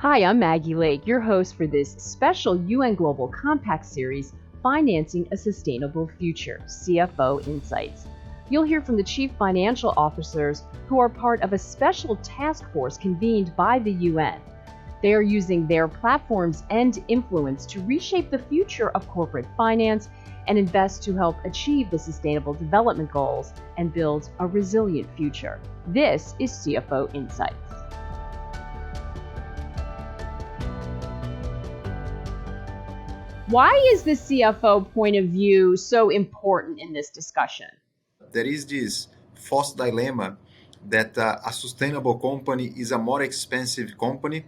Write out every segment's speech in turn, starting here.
Hi, I'm Maggie Lake, your host for this special UN Global Compact series, Financing a Sustainable Future, CFO Insights. You'll hear from the chief financial officers who are part of a special task force convened by the UN. They are using their platforms and influence to reshape the future of corporate finance and invest to help achieve the Sustainable Development Goals and build a resilient future. This is CFO Insights. Why is the CFO point of view so important in this discussion? There is this false dilemma that a sustainable company is a more expensive company,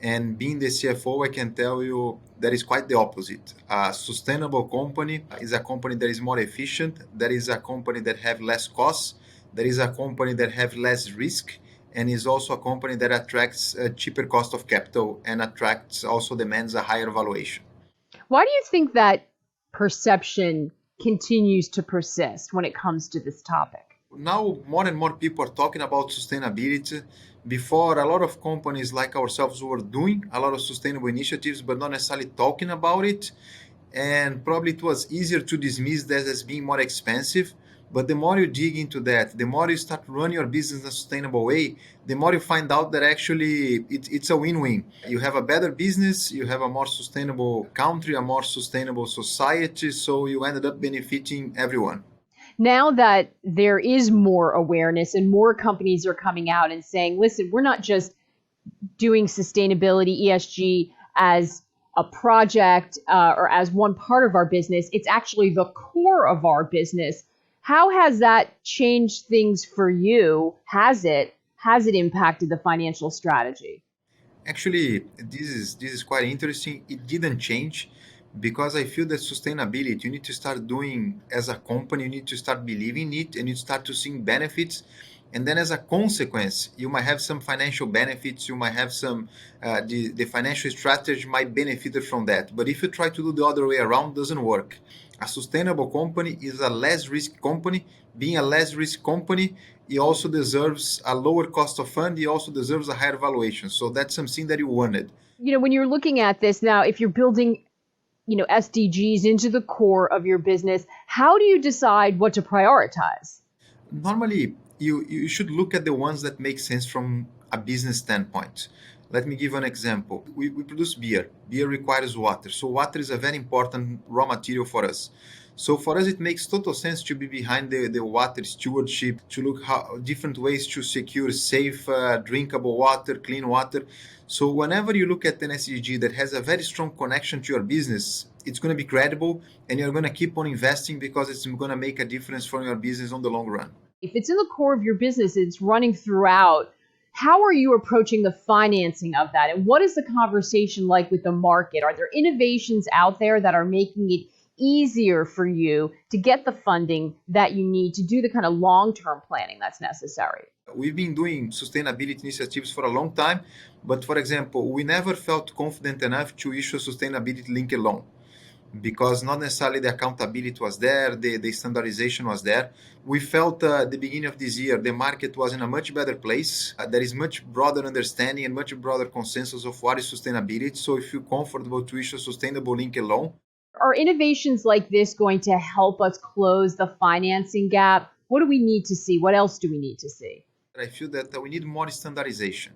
and being the CFO, I can tell you that is quite the opposite. A sustainable company is a company that is more efficient, that is a company that have less costs, that is a company that have less risk, and is also a company that attracts a cheaper cost of capital and demands a higher valuation. Why do you think that perception continues to persist when it comes to this topic? Now, more and more people are talking about sustainability. Before, a lot of companies like ourselves were doing a lot of sustainable initiatives, but not necessarily talking about it. And probably it was easier to dismiss that as being more expensive. But the more you dig into that, the more you start running your business in a sustainable way, the more you find out that actually it's a win-win. You have a better business, you have a more sustainable country, a more sustainable society, so you ended up benefiting everyone. Now that there is more awareness and more companies are coming out and saying, listen, we're not just doing sustainability, ESG, as a project or as one part of our business, it's actually the core of our business. How has that changed things for you? Has it impacted the financial strategy? Actually, this is quite interesting. It didn't change because I feel that sustainability, you need to start doing as a company, you need to start believing it and you start to seeing benefits. And then as a consequence, you might have some financial benefits, you might have the financial strategy might benefit from that. But if you try to do the other way around, it doesn't work. A sustainable company is a less risk company. Being a less risk company, it also deserves a lower cost of fund. It also deserves a higher valuation. So that's something that you wanted. When you're looking at this now, if you're building SDGs into the core of your business, how do you decide what to prioritize? Normally, you should look at the ones that make sense from a business standpoint. Let me give an example. We produce beer. Beer requires water. So water is a very important raw material for us. So for us, it makes total sense to be behind the water stewardship, to look how different ways to secure safe, drinkable water, clean water. So whenever you look at an SDG that has a very strong connection to your business, it's going to be credible and you're going to keep on investing because it's going to make a difference for your business on the long run. If it's in the core of your business, it's running throughout, how are you approaching the financing of that? And what is the conversation like with the market? Are there innovations out there that are making it easier for you to get the funding that you need to do the kind of long-term planning that's necessary? We've been doing sustainability initiatives for a long time, but for example, we never felt confident enough to issue a sustainability linked loan because not necessarily the accountability was there, the standardization was there. We felt at the beginning of this year, the market was in a much better place. There is much broader understanding and much broader consensus of what is sustainability. So we feel comfortable to issue a sustainable linked loan. Are innovations like this going to help us close the financing gap? What do we need to see? What else do we need to see? I feel that we need more standardization.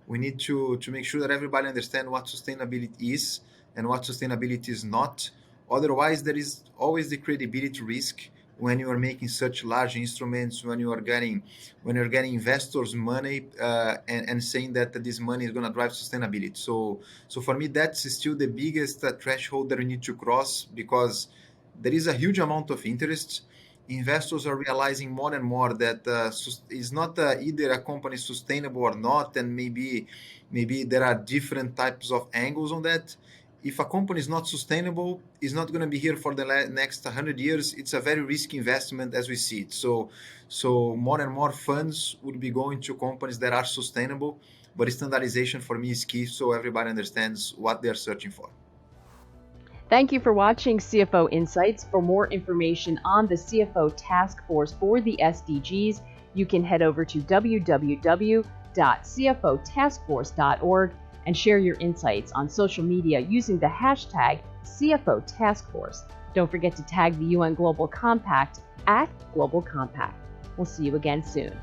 We need to make sure that everybody understands what sustainability is and what sustainability is not. Otherwise, there is always the credibility risk when you are making such large instruments, when you're getting investors' money and saying that this money is going to drive sustainability. So for me, that's still the biggest threshold that we need to cross because there is a huge amount of interest. Investors are realizing more and more that it's not either a company sustainable or not, and maybe there are different types of angles on that. If a company is not sustainable, it's not going to be here for the next 100 years. It's a very risky investment as we see it. So more and more funds would be going to companies that are sustainable, but standardization for me is key so everybody understands what they're searching for. Thank you for watching CFO Insights. For more information on the CFO Task Force for the SDGs, you can head over to www.cfoinsights.com. work.cfotaskforce.org and share your insights on social media using the hashtag CFO Task Force. Don't forget to tag the UN Global Compact at Global Compact. We'll see you again soon.